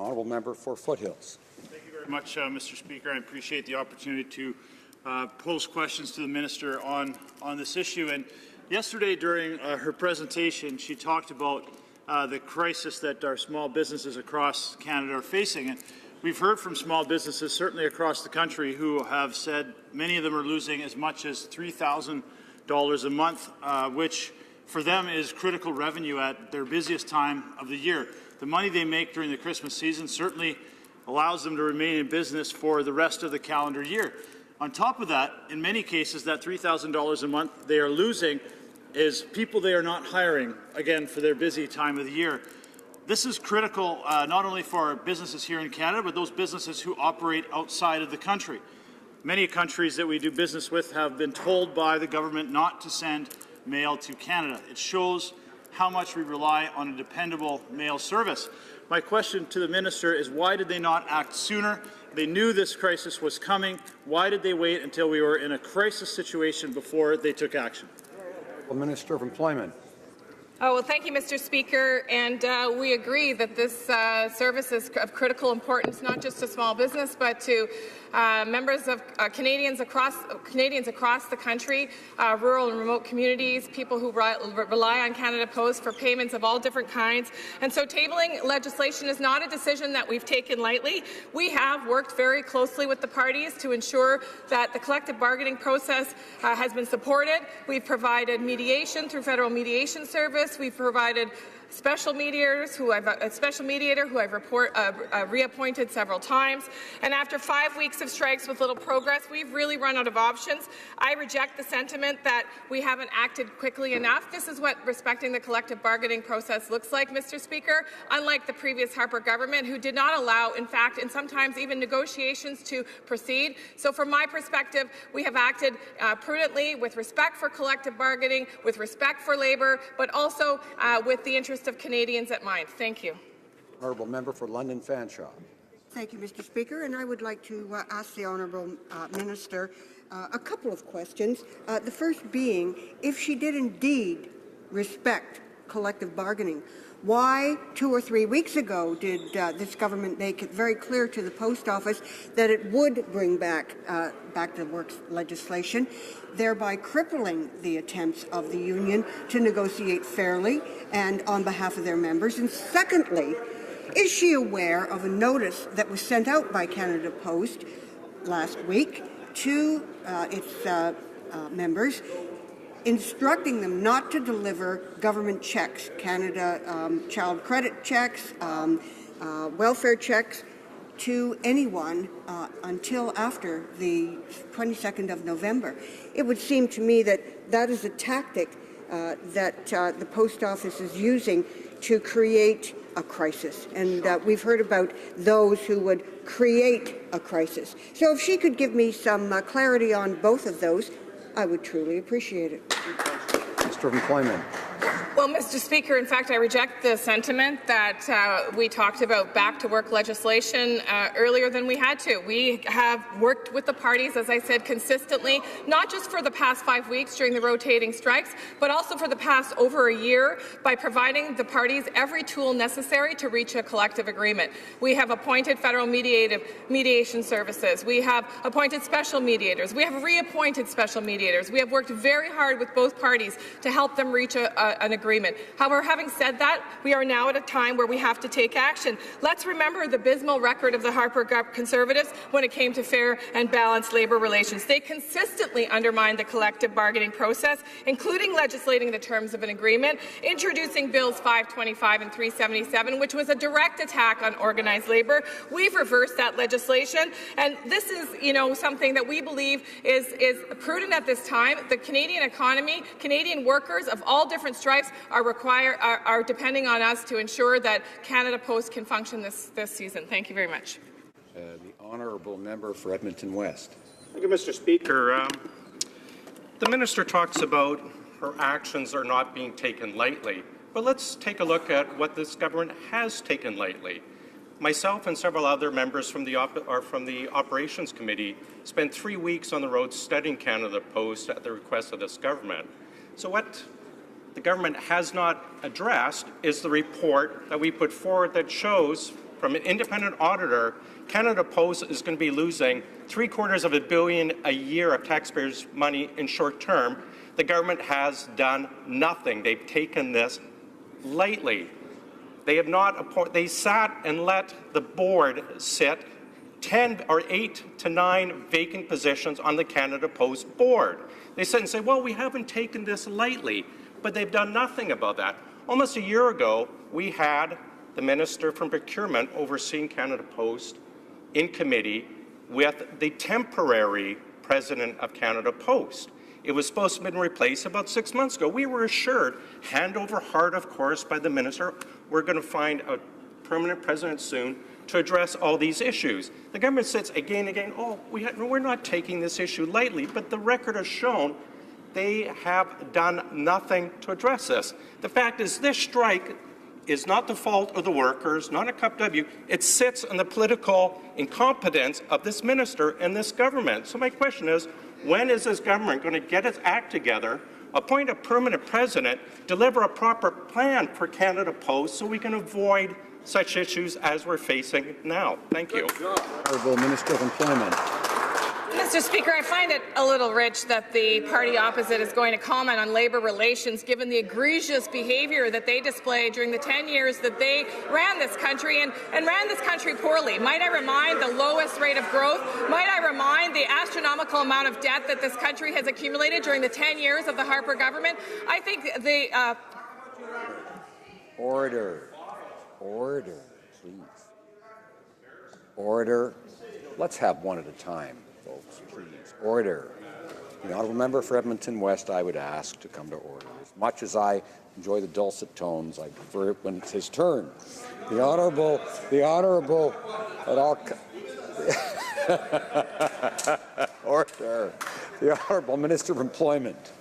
Honourable member for Foothills. Thank you very much, Mr. Speaker. I appreciate the opportunity to pose questions to the minister on this issue. And yesterday, during her presentation, she talked about the crisis that our small businesses across Canada are facing. And we've heard from small businesses, certainly across the country, who have said many of them are losing as much as $3,000 a month, which for them is critical revenue at their busiest time of the year. The money they make during the Christmas season certainly allows them to remain in business for the rest of the calendar year. On top of that, in many cases, that $3,000 a month they are losing is people they are not hiring, again, for their busy time of the year. This is critical not only for our businesses here in Canada, but those businesses who operate outside of the country. Many countries that we do business with have been told by the government not to send mail to Canada. It shows how much we rely on a dependable mail service. My question to the minister is, why did they not act sooner? They knew this crisis was coming. Why did they wait until we were in a crisis situation before they took action? Minister of Employment. Oh, well, thank you, Mr. Speaker. And we agree that this service is of critical importance, not just to small business, but to members of Canadians across the country, rural and remote communities, people who rely on Canada Post for payments of all different kinds. And so tabling legislation is not a decision that we've taken lightly. We have worked very closely with the parties to ensure that the collective bargaining process has been supported. We've provided mediation through Federal Mediation Service. We've provided special mediators who I've reappointed several times. And after 5 weeks of strikes with little progress, we've really run out of options. I reject the sentiment that we haven't acted quickly enough. This is what respecting the collective bargaining process looks like, Mr. Speaker, unlike the previous Harper government, who did not allow, in fact, and sometimes even negotiations to proceed. So from my perspective, we have acted prudently with respect for collective bargaining, with respect for labour, but also with the interest of Canadians at mind. Thank you. Honourable member for London Fanshawe. Thank you, Mr. Speaker, and I would like to ask the Honourable Minister a couple of questions. The first being, if she did indeed respect collective bargaining, why 2 or 3 weeks ago did this government make it very clear to the Post Office that it would bring back to work legislation, thereby crippling the attempts of the union to negotiate fairly and on behalf of their members? And secondly, is she aware of a notice that was sent out by Canada Post last week to its members, instructing them not to deliver government checks, Canada child credit checks, welfare checks, to anyone until after the 22nd of November. It would seem to me that that is a tactic that the Post Office is using to create a crisis. And we've heard about those who would create a crisis. So if she could give me some clarity on both of those, I would truly appreciate it. Minister of Employment. Well, Mr. Speaker, in fact, I reject the sentiment that we talked about back-to-work legislation earlier than we had to. We have worked with the parties, as I said, consistently, not just for the past 5 weeks during the rotating strikes, but also for the past over a year by providing the parties every tool necessary to reach a collective agreement. We have appointed federal mediation services. We have appointed special mediators. We have reappointed special mediators. We have worked very hard with both parties to help them reach an agreement. However, having said that, we are now at a time where we have to take action. Let's remember the abysmal record of the Harper Conservatives when it came to fair and balanced labour relations. They consistently undermined the collective bargaining process, including legislating the terms of an agreement, introducing Bills 525 and 377, which was a direct attack on organized labour. We've reversed that legislation, and this is, something that we believe is prudent at this time. The Canadian economy, Canadian workers of all different stripes are depending on us to ensure that Canada Post can function this season. Thank you very much. The honourable member for Edmonton West. Thank you, Mr. Speaker. The minister talks about her actions are not being taken lightly, but let's take a look at what this government has taken lightly. Myself and several other members from the Operations Committee spent 3 weeks on the road studying Canada Post at the request of this government. So what the government has not addressed is the report that we put forward that shows from an independent auditor, Canada Post is going to be losing $750 million a year of taxpayers' money in short term. The government has done nothing. They've taken this lightly. They have not. They sat and let the board sit 10 or 8 to 9 vacant positions on the Canada Post board. They sit and say, well, we haven't taken this lightly, but they've done nothing about that. Almost a year ago, we had the Minister from Procurement overseeing Canada Post in committee with the temporary president of Canada Post. It was supposed to have been replaced about 6 months ago. We were assured, hand over heart, of course, by the minister, we're going to find a permanent president soon to address all these issues. The government sits again and again, oh, we're not taking this issue lightly, but the record has shown they have done nothing to address this. The fact is, this strike is not the fault of the workers, not a cup W. It sits in the political incompetence of this minister and this government. So my question is, when is this government going to get its act together, appoint a permanent president, deliver a proper plan for Canada Post so we can avoid such issues as we're facing now? Thank you. Honourable Minister of Employment. Mr. Speaker, I find it a little rich that the party opposite is going to comment on labour relations, given the egregious behaviour that they displayed during the 10 years that they ran this country and ran this country poorly. Might I remind the lowest rate of growth? Might I remind the astronomical amount of debt that this country has accumulated during the 10 years of the Harper government? I think the Order. Order, please. Order. Let's have one at a time, folks, please. Order. The honourable member for Edmonton West, I would ask to come to order. As much as I enjoy the dulcet tones, I prefer it when it's his turn. The honourable, at all. Order. The honourable Minister of Employment.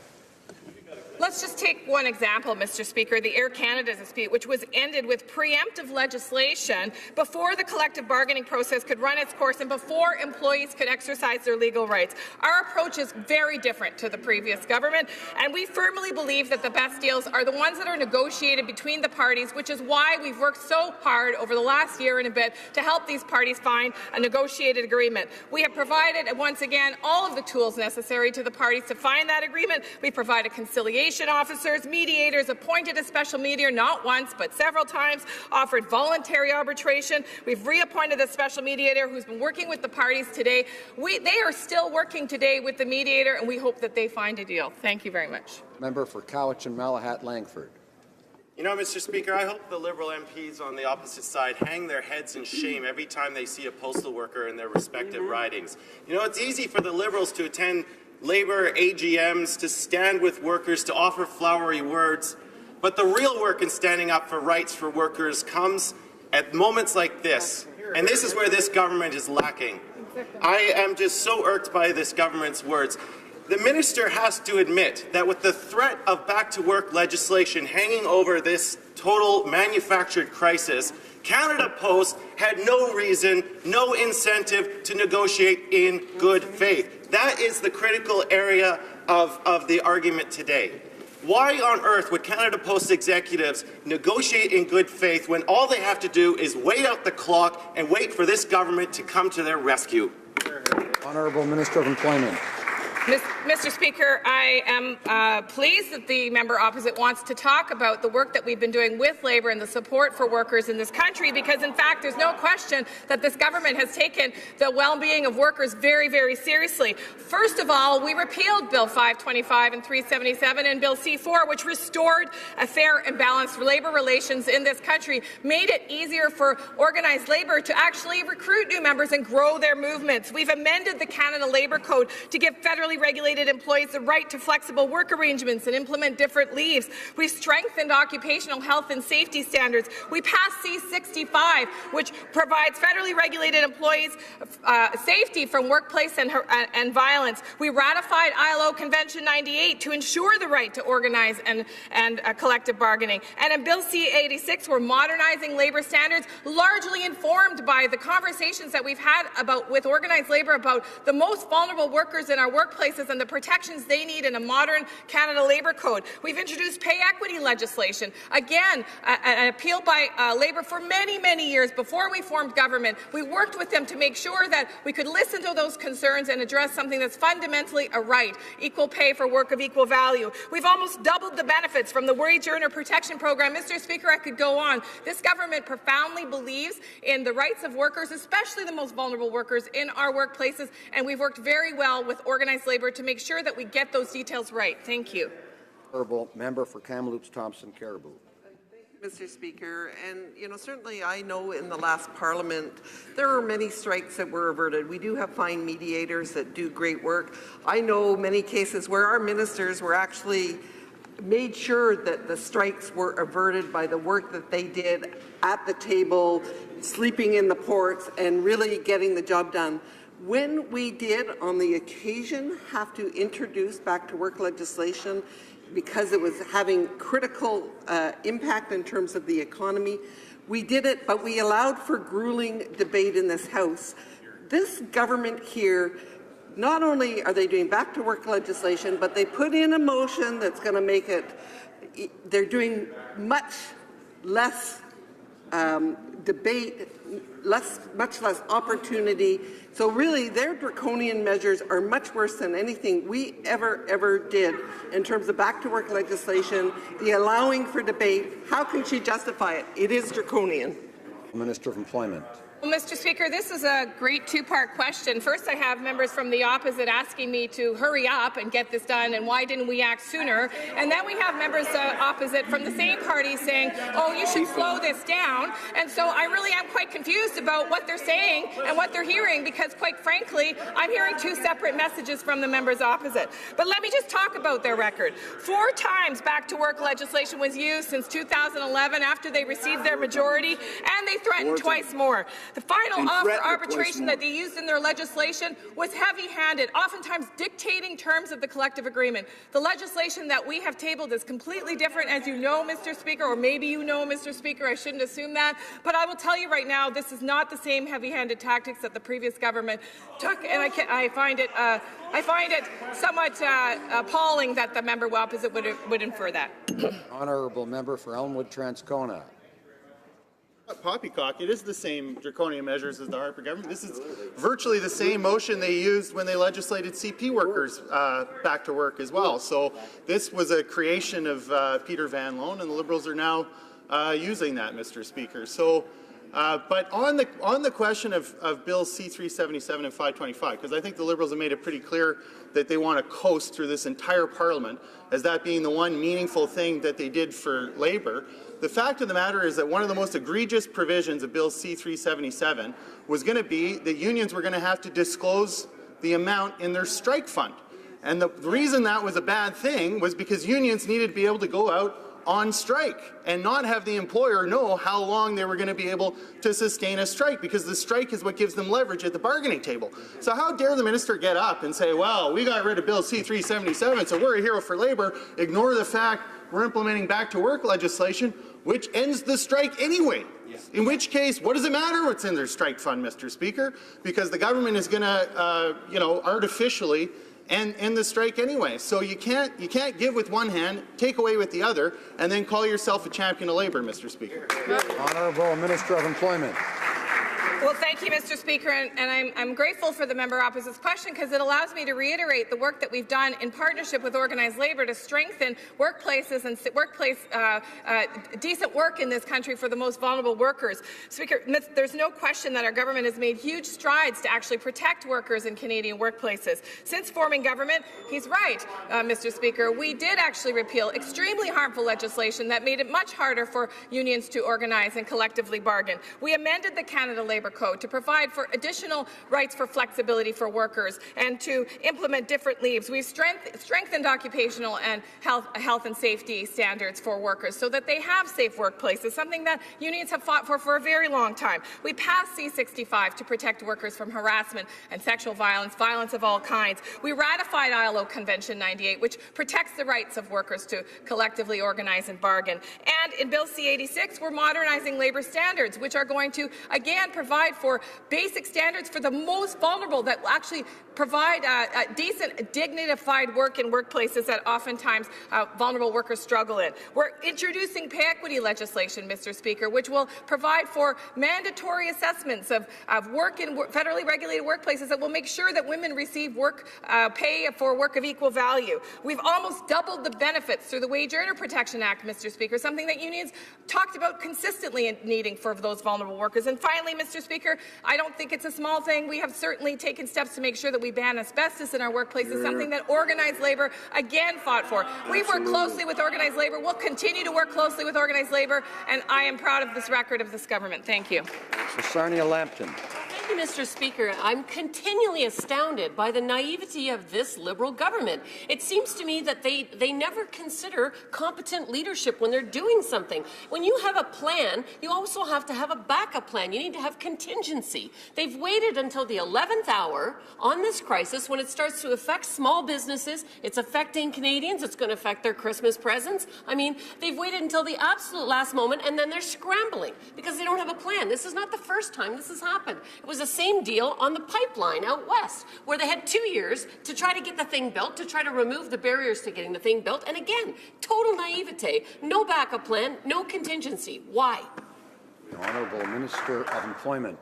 Let's just take one example, Mr. Speaker, the Air Canada dispute, which was ended with preemptive legislation before the collective bargaining process could run its course and before employees could exercise their legal rights. Our approach is very different to the previous government, and we firmly believe that the best deals are the ones that are negotiated between the parties, which is why we've worked so hard over the last year and a bit to help these parties find a negotiated agreement. We have provided, once again, all of the tools necessary to the parties to find that agreement. We provided conciliation officers, mediators, appointed a special mediator not once but several times, offered voluntary arbitration. We've reappointed a special mediator who's been working with the parties today. They are still working today with the mediator, and we hope that they find a deal. Thank you very much. Member for Cowichan Malahat Langford. You know, Mr. Speaker, I hope the Liberal MPs on the opposite side hang their heads in shame every time they see a postal worker in their respective ridings. You know, it's easy for the Liberals to attend Labour AGMs, to stand with workers, to offer flowery words, but the real work in standing up for rights for workers comes at moments like this, and this is where this government is lacking. I am just so irked by this government's words. The minister has to admit that with the threat of back-to-work legislation hanging over this total manufactured crisis, Canada Post had no reason, no incentive to negotiate in good faith. That is the critical area of the argument today. Why on earth would Canada Post executives negotiate in good faith when all they have to do is wait out the clock and wait for this government to come to their rescue? Honourable Minister of Employment. Mr. Speaker, I am pleased that the member opposite wants to talk about the work that we've been doing with Labour and the support for workers in this country, because in fact there's no question that this government has taken the well-being of workers very, very seriously. First of all, we repealed Bill 525 and 377 and Bill C4, which restored a fair and balanced labour relations in this country, made it easier for organised labour to actually recruit new members and grow their movements. We've amended the Canada Labour Code to give federally regulated employees the right to flexible work arrangements and implement different leaves. We've strengthened occupational health and safety standards. We passed C65, which provides federally regulated employees safety from workplace and violence. We ratified ILO Convention 98 to ensure the right to organize and collective bargaining. And in Bill C86, we're modernizing labour standards, largely informed by the conversations that we've had with organized labour about the most vulnerable workers in our workplace workplaces and the protections they need in a modern Canada Labour Code. We've introduced pay equity legislation. Again, an appeal by Labour for many, many years before we formed government. We worked with them to make sure that we could listen to those concerns and address something that's fundamentally a right, equal pay for work of equal value. We've almost doubled the benefits from the Wage Earner Protection Program. Mr. Speaker, I could go on. This government profoundly believes in the rights of workers, especially the most vulnerable workers in our workplaces, and we've worked very well with organized labour to make sure that we get those details right. Thank you. Honourable Member for Kamloops Thompson Caribou. Mr. Speaker, and certainly I know in the last Parliament there are many strikes that were averted. We do have fine mediators that do great work. I know many cases where our ministers were actually made sure that the strikes were averted by the work that they did at the table, sleeping in the ports, and really getting the job done. When we did, on the occasion, have to introduce back-to-work legislation because it was having critical impact in terms of the economy, we did it, but we allowed for grueling debate in this House. This government here, not only are they doing back-to-work legislation, but they put in a motion that's going to make it, they're doing much less debate, much less opportunity. So really, their draconian measures are much worse than anything we ever did in terms of back-to-work legislation, the allowing for debate. How can she justify it? It is draconian. Minister of Employment. Well, Mr. Speaker, this is a great two-part question. First, I have members from the opposite asking me to hurry up and get this done, and why didn't we act sooner? And then we have members opposite from the same party saying, oh, you should slow this down. And so I really am quite confused about what they're saying and what they're hearing, because quite frankly, I'm hearing two separate messages from the members opposite. But let me just talk about their record. 4 times back-to-work legislation was used since 2011 after they received their majority, and they threatened twice more. The final offer arbitration that they used in their legislation was heavy-handed, oftentimes dictating terms of the collective agreement. The legislation that we have tabled is completely different, as you know, Mr. Speaker, or maybe you know, Mr. Speaker. I shouldn't assume that. But I will tell you right now, this is not the same heavy-handed tactics that the previous government took, and I find it somewhat appalling that the member opposite would infer that. Honourable Member for Elmwood Transcona. Poppycock, it is the same draconian measures as the Harper government. This is virtually the same motion they used when they legislated CP workers back to work as well. So this was a creation of Peter Van Loan, and the Liberals are now using that, Mr. Speaker. So, but on the question of Bills C-377 and 525, because I think the Liberals have made it pretty clear that they want to coast through this entire Parliament as that being the one meaningful thing that they did for Labour. The fact of the matter is that one of the most egregious provisions of Bill C-377 was going to be that unions were going to have to disclose the amount in their strike fund. And the reason that was a bad thing was because unions needed to be able to go out on strike and not have the employer know how long they were going to be able to sustain a strike, because the strike is what gives them leverage at the bargaining table. So how dare the minister get up and say, well, we got rid of Bill C-377, so we're a hero for Labour, ignore the fact we're implementing back-to-work legislation, which ends the strike anyway. In which case, what does it matter what's in their strike fund, Mr. Speaker? Because the government is going to, artificially end the strike anyway. So you can't give with one hand, take away with the other, and then call yourself a champion of Labour, Mr. Speaker. Honourable Minister of Employment. Well, thank you, Mr. Speaker, and I'm grateful for the member opposite's question, because it allows me to reiterate the work that we've done in partnership with organized labour to strengthen workplaces and decent work in this country for the most vulnerable workers. Speaker, there's no question that our government has made huge strides to actually protect workers in Canadian workplaces. Since forming government, he's right, Mr. Speaker, we did actually repeal extremely harmful legislation that made it much harder for unions to organize and collectively bargain. We amended the Canada Labour Code to provide for additional rights for flexibility for workers and to implement different leaves. We've strengthened occupational and health and safety standards for workers so that they have safe workplaces, something that unions have fought for a very long time. We passed C-65 to protect workers from harassment and sexual violence, violence of all kinds. We ratified ILO Convention 98, which protects the rights of workers to collectively organize and bargain. And in Bill C-86, we're modernizing labour standards, which are going to, again, provide provide for basic standards for the most vulnerable, that will actually provide decent, dignified work in workplaces that oftentimes vulnerable workers struggle in. We're introducing pay equity legislation, Mr. Speaker, which will provide for mandatory assessments of work in federally regulated workplaces that will make sure that women receive pay for work of equal value. We've almost doubled the benefits through the Wage Earner Protection Act, Mr. Speaker, something that unions talked about consistently in needing for those vulnerable workers. And finally, Mr. Speaker, I don't think it's a small thing. We have certainly taken steps to make sure that we ban asbestos in our workplaces, something that organized labour again fought for. We work closely with organized labour. We'll continue to work closely with organized labour, and I am proud of this record of this government. Thank you. So Sarnia Lambton. Thank you, Mr. Speaker. I'm continually astounded by the naivety of this Liberal government. It seems to me that they never consider competent leadership when they're doing something. When you have a plan, you also have to have a backup plan. You need to have contingency. They've waited until the 11th hour on this crisis when it starts to affect small businesses. It's affecting Canadians. It's going to affect their Christmas presents. I mean, they've waited until the absolute last moment, and then they're scrambling because they don't have a plan. This is not the first time this has happened. It was the same deal on the pipeline out west, where they had 2 years to try to get the thing built, to try to remove the barriers to getting the thing built. And again, total naivete, no backup plan, no contingency. Why? The Honourable Minister of Employment.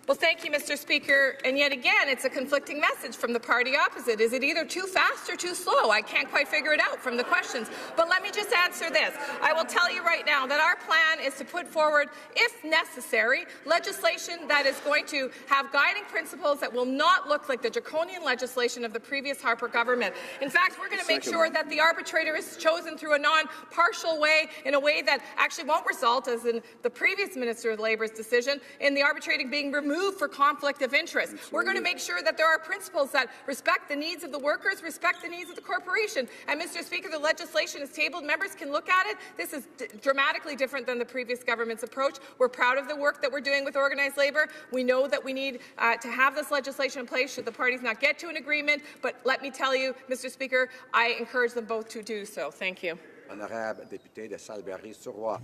Well, thank you, Mr. Speaker. And yet again, it's a conflicting message from the party opposite. Is it either too fast or too slow? I can't quite figure it out from the questions. But let me just answer this. I will tell you right now that our plan is to put forward, if necessary, legislation that is going to have guiding principles that will not look like the draconian legislation of the previous Harper government. In fact, we're going to make sure that the arbitrator is chosen through a non-partial way, in a way that actually won't result, as in the previous Minister of Labour's decision, in the arbitrating being removed for conflict of interest. We're going to make sure that there are principles that respect the needs of the workers, respect the needs of the corporation. And, Mr. Speaker, the legislation is tabled. Members can look at it. This is dramatically different than the previous government's approach. We're proud of the work that we're doing with organized labour. We know that we need to have this legislation in place should the parties not get to an agreement. But let me tell you, Mr. Speaker, I encourage them both to do so. Thank you. Honorable député de Salaberry-sur-Roi.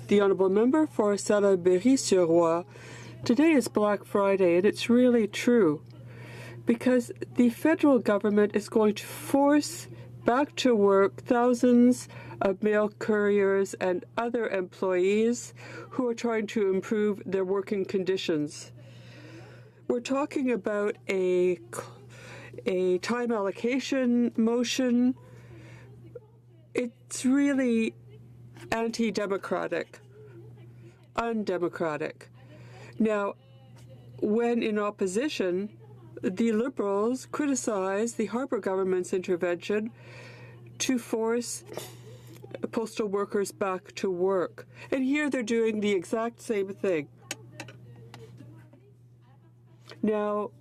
The Honourable Member for Salaberry-sur-Roi. Today is Black Friday, and it's really true, because the federal government is going to force back to work thousands of mail couriers and other employees who are trying to improve their working conditions. We're talking about a time allocation motion. It's really anti-democratic, undemocratic. Now, when in opposition, the Liberals criticized the Harper government's intervention to force postal workers back to work. And here they're doing the exact same thing. Now,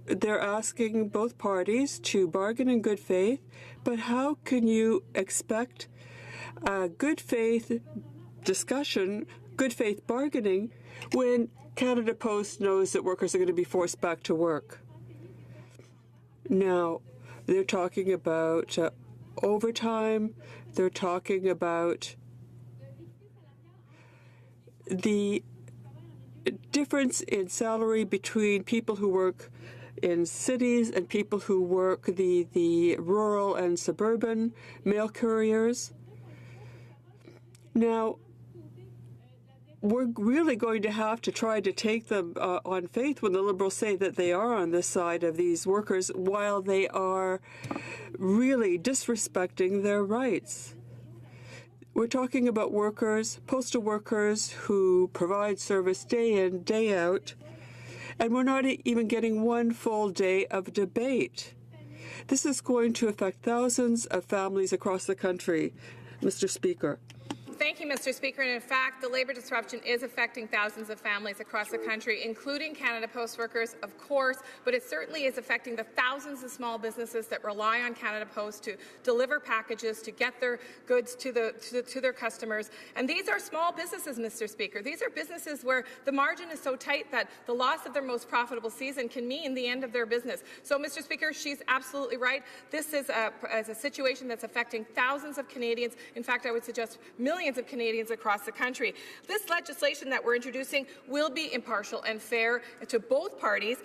they're asking both parties to bargain in good faith, but how can you expect good faith discussion, good faith bargaining, when Canada Post knows that workers are going to be forced back to work? Now, they're talking about overtime. They're talking about the difference in salary between people who work in cities and people who work the rural and suburban mail couriers. Now, we're really going to have to try to take them on faith when the Liberals say that they are on this side of these workers, while they are really disrespecting their rights. We're talking about workers, postal workers, who provide service day in, day out, and we're not even getting one full day of debate. This is going to affect thousands of families across the country, Mr. Speaker. Thank you, Mr. Speaker. And in fact, the labour disruption is affecting thousands of families across the country, including Canada Post workers, of course, but it certainly is affecting the thousands of small businesses that rely on Canada Post to deliver packages, to get their goods to their customers. And these are small businesses, Mr. Speaker. These are businesses where the margin is so tight that the loss of their most profitable season can mean the end of their business. So, Mr. Speaker, she's absolutely right. This is a situation that's affecting thousands of Canadians. In fact, I would suggest millions millions of Canadians across the country. This legislation that we're introducing will be impartial and fair to both parties.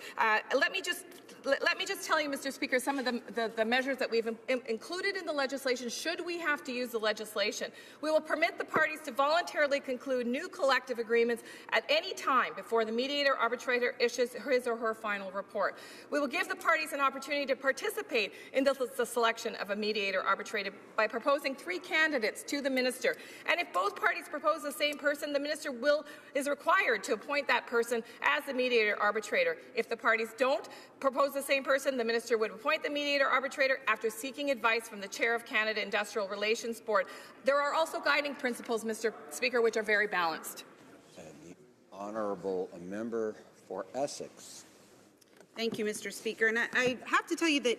Let me just tell you, Mr. Speaker, some of the measures that we've included in the legislation should we have to use the legislation. We will permit the parties to voluntarily conclude new collective agreements at any time before the mediator arbitrator issues his or her final report. We will give the parties an opportunity to participate in the selection of a mediator arbitrator by proposing 3 candidates to the minister. And if both parties propose the same person, the minister is required to appoint that person as the mediator arbitrator. If the parties don't propose the same person, the minister would appoint the mediator arbitrator after seeking advice from the chair of Canada Industrial Relations Board. There are also guiding principles, Mr. Speaker, which are very balanced. And the honourable member for Essex. Thank you, Mr. Speaker. And I have to tell you that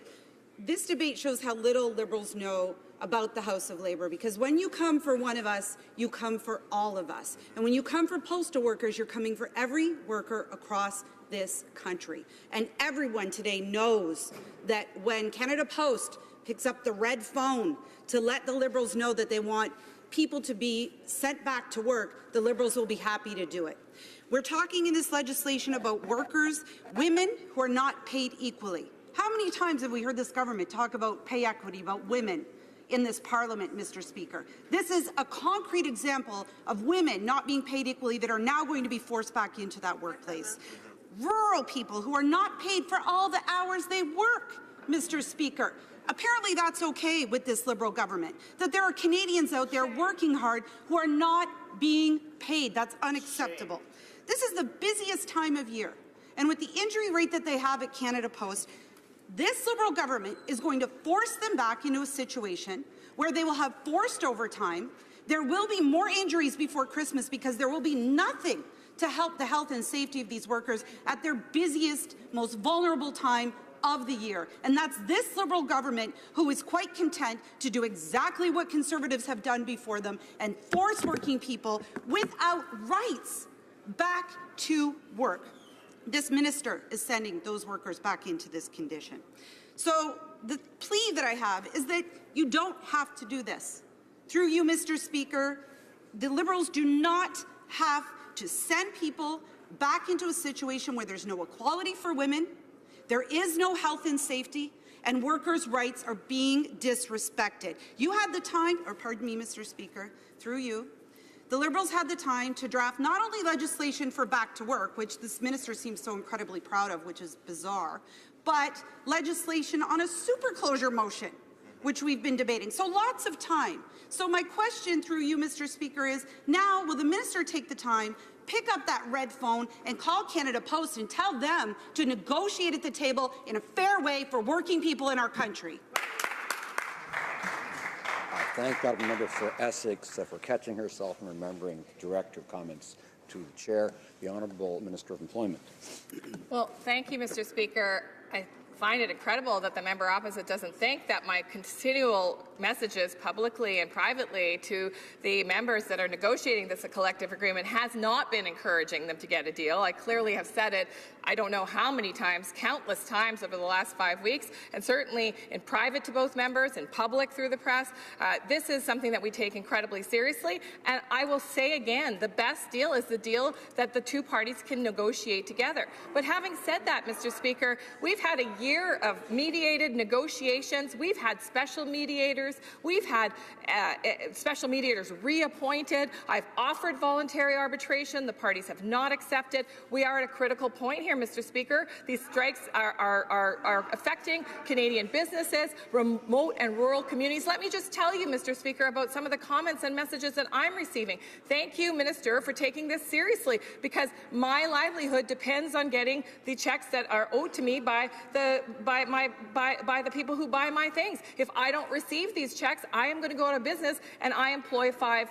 this debate shows how little Liberals know about the House of Labour, because when you come for one of us, you come for all of us. And when you come for postal workers, you're coming for every worker across this country. And everyone today knows that when Canada Post picks up the red phone to let the Liberals know that they want people to be sent back to work, the Liberals will be happy to do it. We're talking in this legislation about workers, women who are not paid equally. How many times have we heard this government talk about pay equity, about women in this parliament, Mr. Speaker? This is a concrete example of women not being paid equally that are now going to be forced back into that workplace. Rural people who are not paid for all the hours they work, Mr. Speaker. Apparently that's okay with this Liberal government, that there are Canadians out there working hard who are not being paid. That's unacceptable. This is the busiest time of year, and with the injury rate that they have at Canada Post, this Liberal government is going to force them back into a situation where they will have forced overtime. There will be more injuries before Christmas because there will be nothing to help the health and safety of these workers at their busiest, most vulnerable time of the year. And that's this Liberal government who is quite content to do exactly what Conservatives have done before them and force working people without rights back to work. This minister is sending those workers back into this condition. So the plea that I have is that you don't have to do this. Through you, Mr. Speaker, the Liberals do not have to send people back into a situation where there's no equality for women, there is no health and safety, and workers' rights are being disrespected. You had the time, or pardon me, Mr. Speaker, through you, the Liberals had the time to draft not only legislation for back to work, which this minister seems so incredibly proud of, which is bizarre, but legislation on a super closure motion, which we've been debating. So lots of time. So my question through you, Mr. Speaker, is now will the minister take the time, pick up that red phone and call Canada Post and tell them to negotiate at the table in a fair way for working people in our country? I thank the member for Essex for catching herself and remembering to direct her comments to the chair, the Honourable Minister of Employment. Well, thank you, Mr. Speaker. I find it incredible that the member opposite doesn't think that my continual messages publicly and privately to the members that are negotiating this collective agreement has not been encouraging them to get a deal. I clearly have said it, I don't know how many times, countless times over the last 5 weeks, and certainly in private to both members, in public through the press. This is something that we take incredibly seriously, and I will say again, the best deal is the deal that the two parties can negotiate together. But having said that, Mr. Speaker, we've had a year of mediated negotiations. We've had special mediators. We've had special mediators reappointed. I've offered voluntary arbitration. The parties have not accepted. We are at a critical point here, Mr. Speaker. These strikes are affecting Canadian businesses, remote and rural communities. Let me just tell you, Mr. Speaker, about some of the comments and messages that I'm receiving. Thank you, Minister, for taking this seriously, because my livelihood depends on getting the checks that are owed to me by the people who buy my things. If I don't receive these checks, I am going to go out of business, and I employ five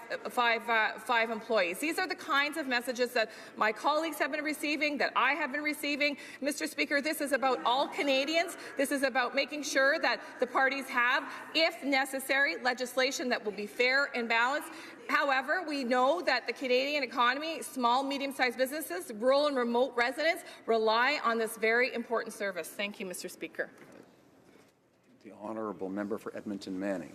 employees. These are the kinds of messages that my colleagues have been receiving, that I have been receiving. Mr. Speaker, this is about all Canadians. This is about making sure that the parties have, if necessary, legislation that will be fair and balanced. However, we know that the Canadian economy, small, medium-sized businesses, rural and remote residents rely on this very important service. Thank you, Mr. Speaker. The Honourable Member for Edmonton Manning.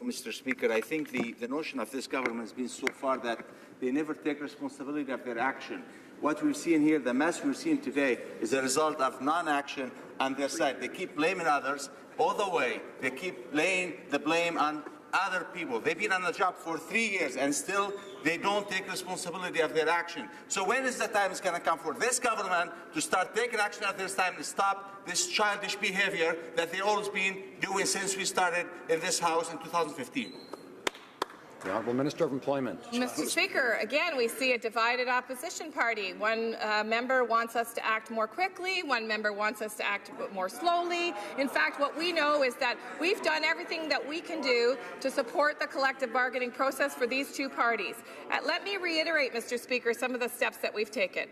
Mr. Speaker, I think the notion of this government has been so far that they never take responsibility of their action. What we're seeing here, the mess we're seeing today, is a result of non-action on their side. They keep blaming others all the way. They keep laying the blame on other people. They've been on the job for 3 years and still they don't take responsibility of their action. So when is the time it's going to come for this government to start taking action at this time to stop this childish behavior that they've always been doing since we started in this House in 2015? The Honourable Minister of Employment. Mr. Speaker, again, we see a divided opposition party. One member wants us to act more quickly. One member wants us to act more slowly. In fact, what we know is that we've done everything that we can do to support the collective bargaining process for these two parties. Let me reiterate, Mr. Speaker, some of the steps that we've taken.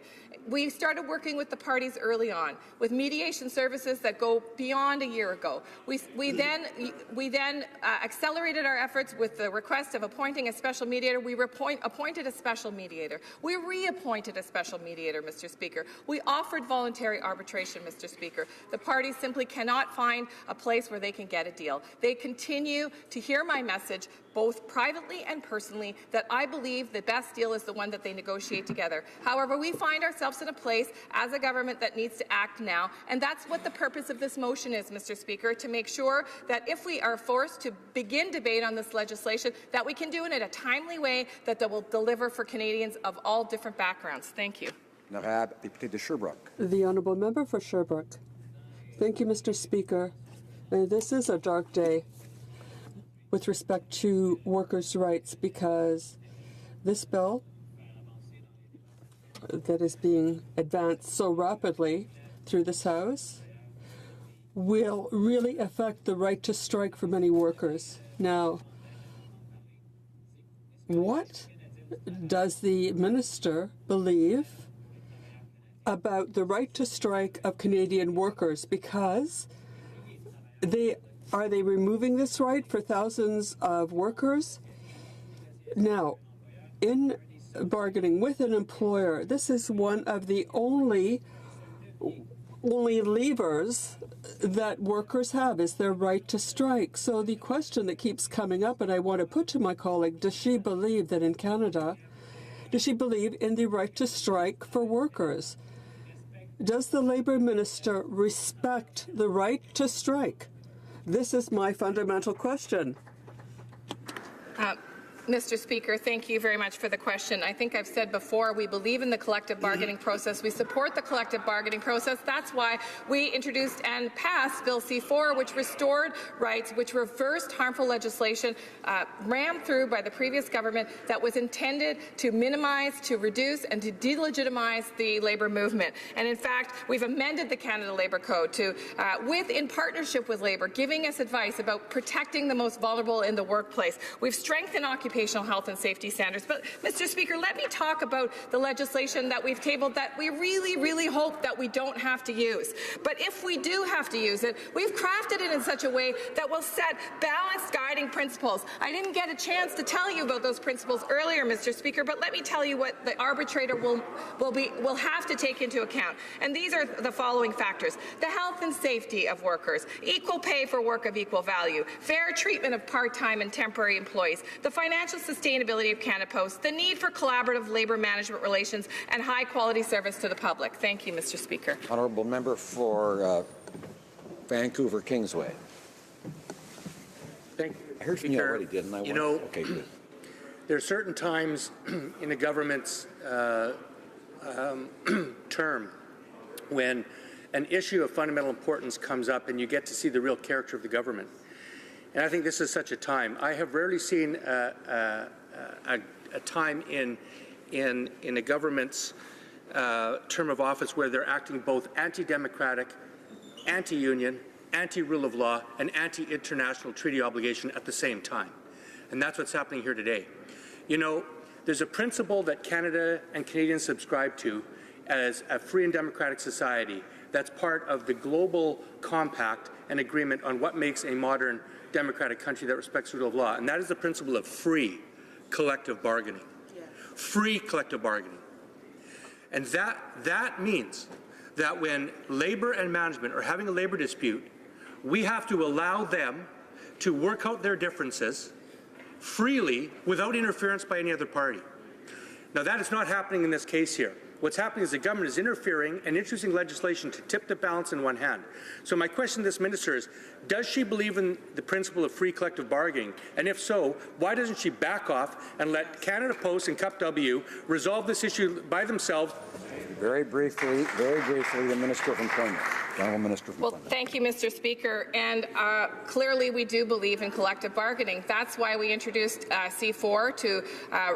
We started working with the parties early on, with mediation services that go beyond a year ago. We then accelerated our efforts with the request of appointing a special mediator. We appointed a special mediator. We reappointed a special mediator, Mr. Speaker. We offered voluntary arbitration, Mr. Speaker. The parties simply cannot find a place where they can get a deal. They continue to hear my message, both privately and personally, that I believe the best deal is the one that they negotiate together. However, we find ourselves in a place as a government that needs to act now, and that's what the purpose of this motion is, Mr. Speaker, to make sure that if we are forced to begin debate on this legislation, that we can do it in a timely way that will deliver for Canadians of all different backgrounds. Thank you. Député de Sherbrooke. The Honourable Member for Sherbrooke. Thank you, Mr. Speaker. This is a dark day with respect to workers' rights, because this bill that is being advanced so rapidly through this House will really affect the right to strike for many workers. Now, what does the minister believe about the right to strike of Canadian workers? Because are they removing this right for thousands of workers? Now, in bargaining with an employer, this is one of the only levers that workers have, is their right to strike. So the question that keeps coming up, and I want to put to my colleague, does she believe that in Canada, does she believe in the right to strike for workers? Does the Labour Minister respect the right to strike? This is my fundamental question. Mr. Speaker, thank you very much for the question. I think I've said before, we believe in the collective bargaining process. We support the collective bargaining process. That's why we introduced and passed Bill C-4, which restored rights, which reversed harmful legislation rammed through by the previous government that was intended to minimize, to reduce, and to delegitimize the labour movement. And in fact, we've amended the Canada Labour Code to, in partnership with Labour, giving us advice about protecting the most vulnerable in the workplace. We've strengthened occupational health and safety standards. But, Mr. Speaker, let me talk about the legislation that we've tabled that we really, really hope that we don't have to use. But if we do have to use it, we've crafted it in such a way that will set balanced guiding principles. I didn't get a chance to tell you about those principles earlier, Mr. Speaker, but let me tell you what the arbitrator will have to take into account. And these are the following factors: the health and safety of workers, equal pay for work of equal value, fair treatment of part-time and temporary employees, the financial sustainability of Canada Post, the need for collaborative labour management relations, and high-quality service to the public. Thank you, Mr. Speaker. Honourable Member for Vancouver Kingsway. Thank you. I heard from you already, didn't I? Okay, good. There are certain times in a government's term when an issue of fundamental importance comes up and you get to see the real character of the government. And I think this is such a time. I have rarely seen a time in a government's term of office where they're acting both anti-democratic, anti-union, anti-rule of law, and anti-international treaty obligation at the same time. And that's what's happening here today. You know, there's a principle that Canada and Canadians subscribe to as a free and democratic society that's part of the global compact and agreement on what makes a modern democratic country that respects the rule of law, and that is the principle of free collective bargaining. Yeah. Free collective bargaining. And that means that when labour and management are having a labour dispute, we have to allow them to work out their differences freely without interference by any other party. Now, that is not happening in this case here. What's happening is the government is interfering and introducing legislation to tip the balance in one hand. So my question to this minister is, does she believe in the principle of free collective bargaining? And if so, why doesn't she back off and let Canada Post and Cup W resolve this issue by themselves? Very briefly, the Minister of Employment. Honourable Minister of Employment. Well, thank you, Mr. Speaker. And clearly we do believe in collective bargaining. That's why we introduced C4 to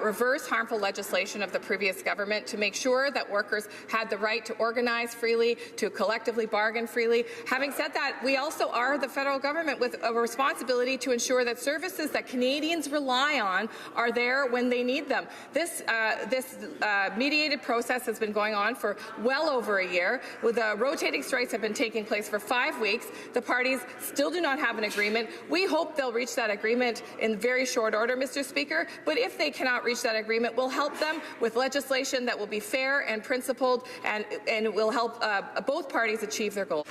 reverse harmful legislation of the previous government to make sure that workers had the right to organize freely, to collectively bargain freely. Having said that, we also are the federal government with a responsibility to ensure that services that Canadians rely on are there when they need them. This mediated process has been going on for well over a year, with rotating strikes have been taking place for 5 weeks. The parties still do not have an agreement. We hope they'll reach that agreement in very short order, Mr. Speaker, but if they cannot reach that agreement, we'll help them with legislation that will be fair and principled and will help both parties achieve their goals.